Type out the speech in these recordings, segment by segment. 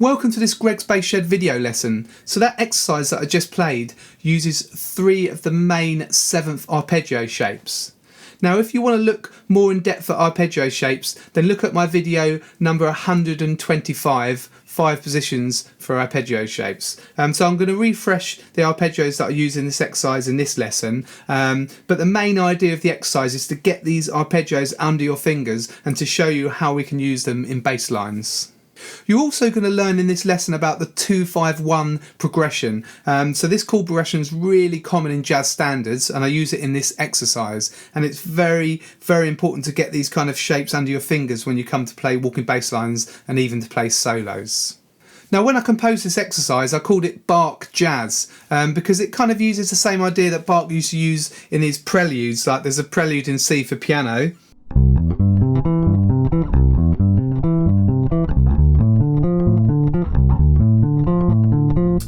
Welcome to this Greg's Bass Shed video lesson. So that exercise that I just played uses 3 of the main 7th arpeggio shapes. Now if you want to look more in depth at arpeggio shapes, then look at my video number 125, 5 positions for arpeggio shapes. So I'm going to refresh the arpeggios that I use in this exercise in this lesson, but the main idea of the exercise is to get these arpeggios under your fingers and to show you how we can use them in bass lines. You're also going to learn in this lesson about the 2-5-1 progression. So this chord progression is really common in jazz standards and I use it in this exercise, and it's very important to get these kind of shapes under your fingers when you come to play walking bass lines and even to play solos. Now when I composed this exercise I called it Bach Jazz because it kind of uses the same idea that Bach used to use in his preludes. Like there's a prelude in C for piano,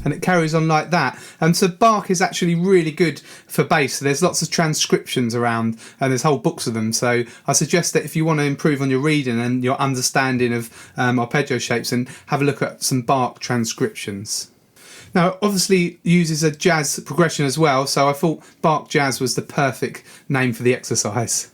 and it carries on like that. And so Bach is actually really good for bass. There's lots of transcriptions around and there's whole books of them. So I suggest that if you want to improve on your reading and your understanding of arpeggio shapes, then have a look at some Bach transcriptions. Now obviously uses a jazz progression as well, so I thought Bach Jazz was the perfect name for the exercise.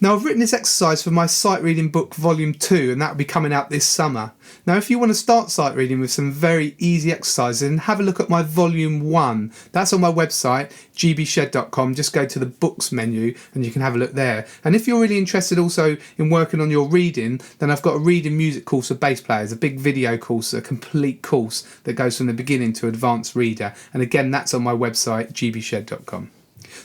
Now I've written this exercise for my sight reading book volume 2, and that will be coming out this summer. Now if you want to start sight reading with some very easy exercises, then have a look at my volume 1. That's on my website gbshed.com. Just go to the books menu and you can have a look there. And if you're really interested also in working on your reading, then I've got a reading music course for bass players, a big video course, a complete course that goes from the beginning to advanced reader. And again, that's on my website gbshed.com.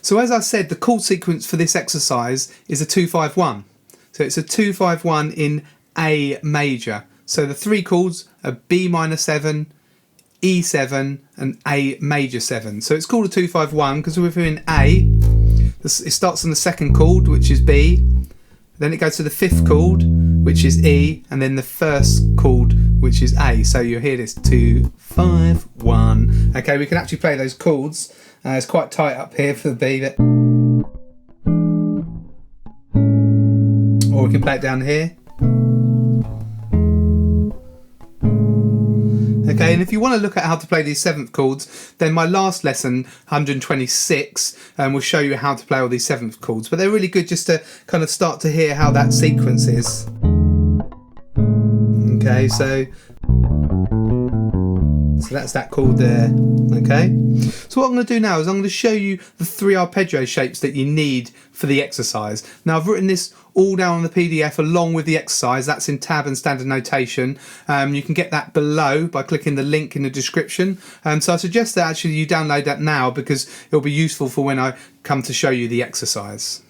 So as I said, the chord sequence for this exercise is a 2-5-1. So it's a 2-5-1 in A major. So the 3 chords are B minor 7, E7 and A major 7. So it's called a 2-5-1 because we're in A. It starts on the 2nd chord, which is B. Then it goes to the 5th chord, which is E, and then the 1st chord, which is A. So you'll hear this 2-5-1. Okay, we can actually play those chords. It's quite tight up here for the B bit. Or we can play it down here. Okay, and if you want to look at how to play these 7th chords, then my last lesson, 126, will show you how to play all these 7th chords. But they're really good just to kind of start to hear how that sequence is. Okay, so that's that chord there. Okay, so what I'm going to do now is I'm going to show you the 3 arpeggio shapes that you need for the exercise. Now I've written this all down on the PDF along with the exercise. That's in tab and standard notation. You can get that below by clicking the link in the description. So I suggest that actually you download that now because it'll be useful for when I come to show you the exercise.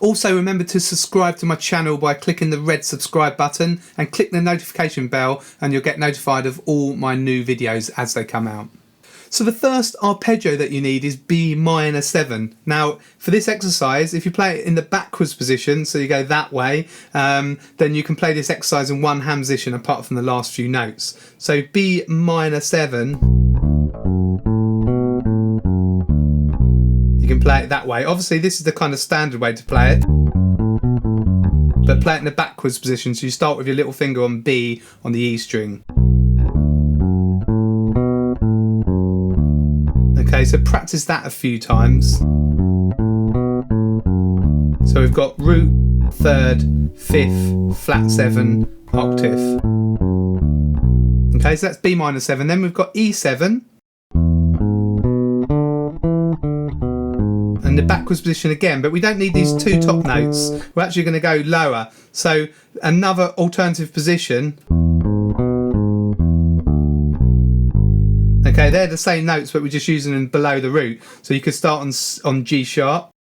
Also remember to subscribe to my channel by clicking the red subscribe button and click the notification bell, and you'll get notified of all my new videos as they come out. So the first arpeggio that you need is B minor 7. Now for this exercise, if you play it in the backwards position, so you go that way, then you can play this exercise in one hand position apart from the last few notes. So B minor 7, you can play it that way. Obviously this is the kind of standard way to play it, but play it in the backwards position, so you start with your little finger on B on the E string. Okay, so practice that a few times. So we've got root, 3rd, 5th, flat 7, octave. Okay, so that's B minor 7. Then we've got E7. And the backwards position again, but we don't need these 2 top notes. We're actually going to go lower. So another alternative position. Okay, they're the same notes, but we're just using them below the root. So you could start on G sharp.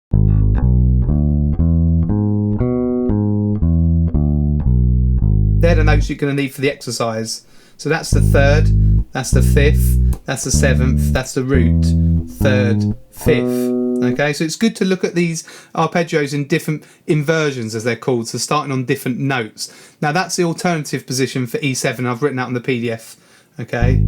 They're the notes you're going to need for the exercise. So that's the 3rd, that's the 5th, that's the 7th, that's the root, 3rd, 5th. Okay, so it's good to look at these arpeggios in different inversions, as they're called, so starting on different notes. Now that's the alternative position for E7. I've written that on the PDF. Okay.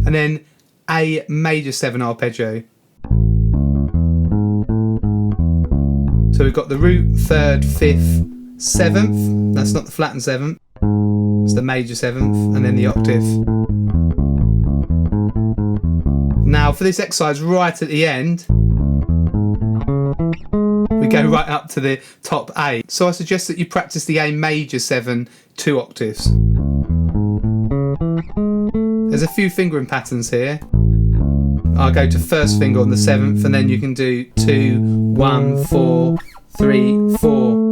And then A major 7 arpeggio. So we've got the root, 3rd, 5th, 7th, that's not the flattened 7th, it's the major 7th, and then the octave. Now for this exercise right at the end, we go right up to the top A. So I suggest that you practice the A major 7 2 octaves. There's a few fingering patterns here. I'll go to first finger on the 7th, and then you can do 2, 1, 4, 3, 4.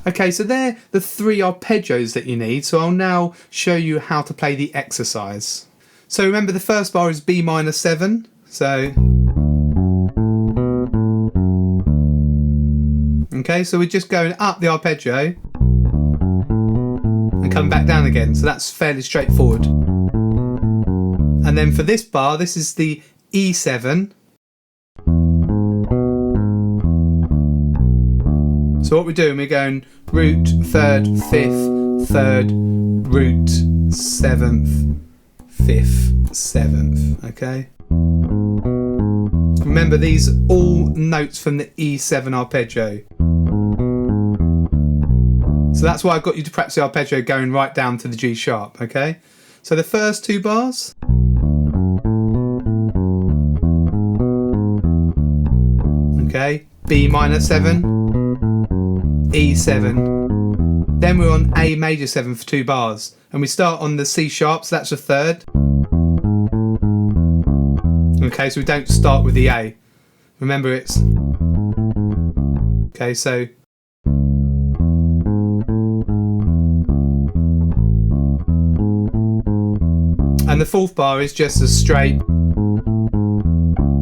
Okay, so they're the 3 arpeggios that you need. So I'll now show you how to play the exercise. So remember, the first bar is B minor 7. So okay, so we're just going up the arpeggio and coming back down again. So that's fairly straightforward. And then for this bar, this is the E7. So what we're doing, we're going root, 3rd, 5th, 3rd, root, 7th, 5th, 7th, okay? Remember, these are all notes from the E7 arpeggio. So that's why I got you to practice the arpeggio going right down to the G sharp, okay? So the first 2 bars. Okay, B minor 7, E7. Then we're on A major 7 for 2 bars. And we start on the C sharp, so that's a 3rd. Okay, so we don't start with the A. Remember, it's... Okay, so... And the 4th bar is just a straight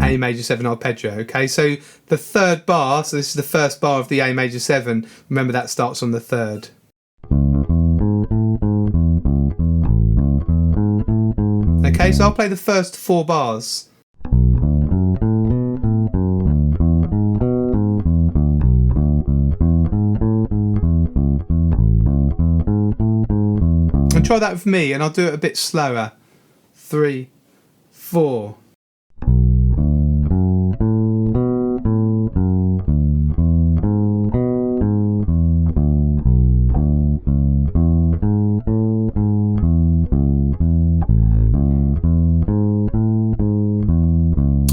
A major 7 arpeggio. Okay, so the 3rd bar, so this is the first bar of the A major 7. Remember, that starts on the 3rd. Okay, so I'll play the first 4 bars. And try that with me, and I'll do it a bit slower. 3, 4.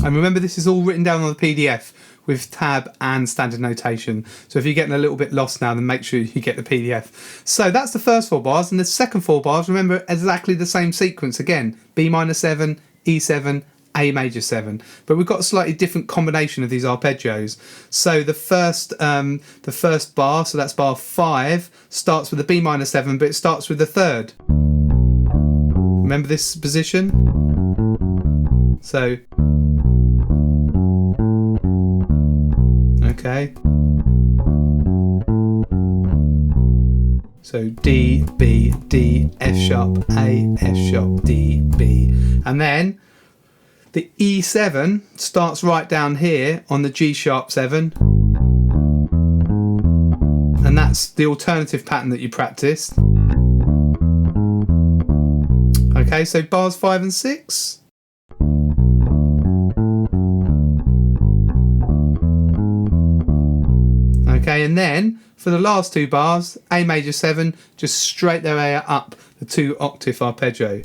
And remember, this is all written down on the PDF with tab and standard notation. So if you're getting a little bit lost now, then make sure you get the PDF. So that's the first 4 bars. And the second 4 bars, remember, exactly the same sequence again. B minor 7, E7, A major 7. But we've got a slightly different combination of these arpeggios. So the first bar, so that's bar 5, starts with a B minor 7, but it starts with the 3rd. Remember this position? So... Okay. So D, B, D, F sharp, A, F sharp, D, B. And then the E7 starts right down here on the G sharp 7. And that's the alternative pattern that you practiced. Okay, so bars 5 and 6. Okay, and then for the last 2 bars, A major 7, just straight their way up the 2 octave arpeggio.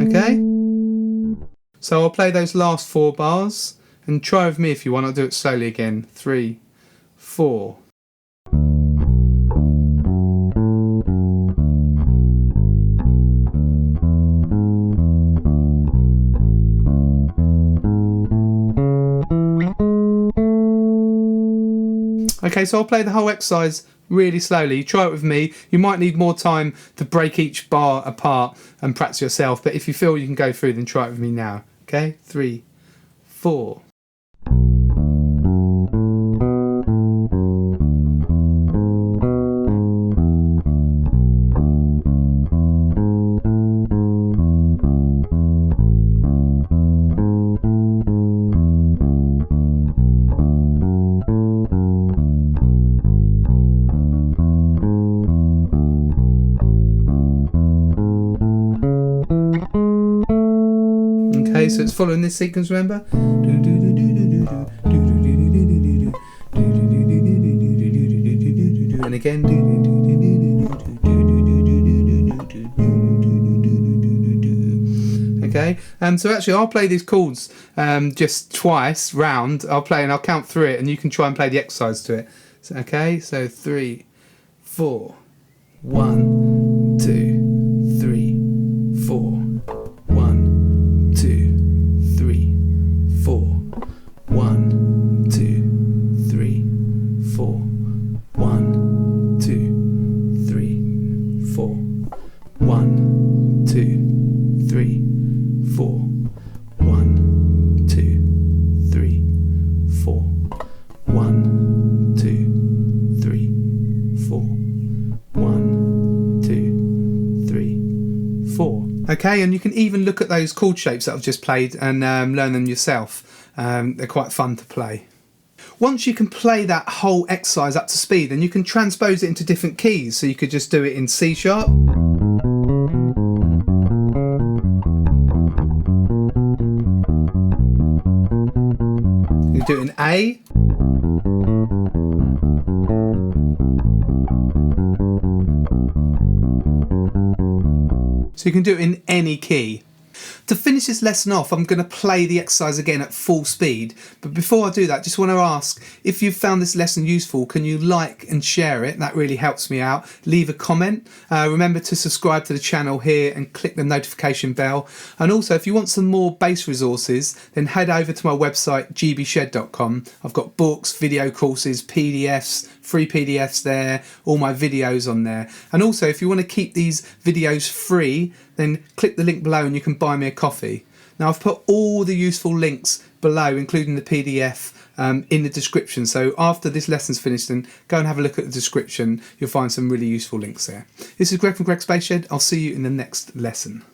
Okay, so I'll play those last 4 bars and try with me if you want. I'll do it slowly again. 3, 4. Okay, so I'll play the whole exercise really slowly. Try it with me. You might need more time to break each bar apart and practice yourself, but if you feel you can go through, then try it with me now. Okay, 3, 4. Okay, so it's following this sequence, remember? And again. Okay, so actually I'll play these chords just twice round. I'll play and I'll count through it, and you can try and play the exercise to it. So, okay, so 3, 4, 1, 2, 3, 4, 1, 2, 3, 4, 1, 2, 3, 4, 1, 2, 3, 4, 1, 2, 3, 4, 1, 2, 3, 4, 1, 2, 3, 4, 1, 2, 3, 4. Okay, and you can even look at those chord shapes that I've just played and learn them yourself. They're quite fun to play. Once you can play that whole exercise up to speed, then you can transpose it into different keys. So you could just do it in C sharp. You do it in A. So you can do it in any key. To finish this lesson off, I'm going to play the exercise again at full speed. But before I do that, just want to ask, if you've found this lesson useful, can you like and share it? That really helps me out. Leave a comment. Remember to subscribe to the channel here and click the notification bell. And also, if you want some more bass resources, then head over to my website, gbshed.com. I've got books, video courses, PDFs, free PDFs there, all my videos on there. And also, if you want to keep these videos free, then click the link below and you can buy me a coffee. Now I've put all the useful links below, including the PDF, in the description. So after this lesson's finished, then go and have a look at the description. You'll find some really useful links there. This is Greg from Greg's Bass Shed. I'll see you in the next lesson.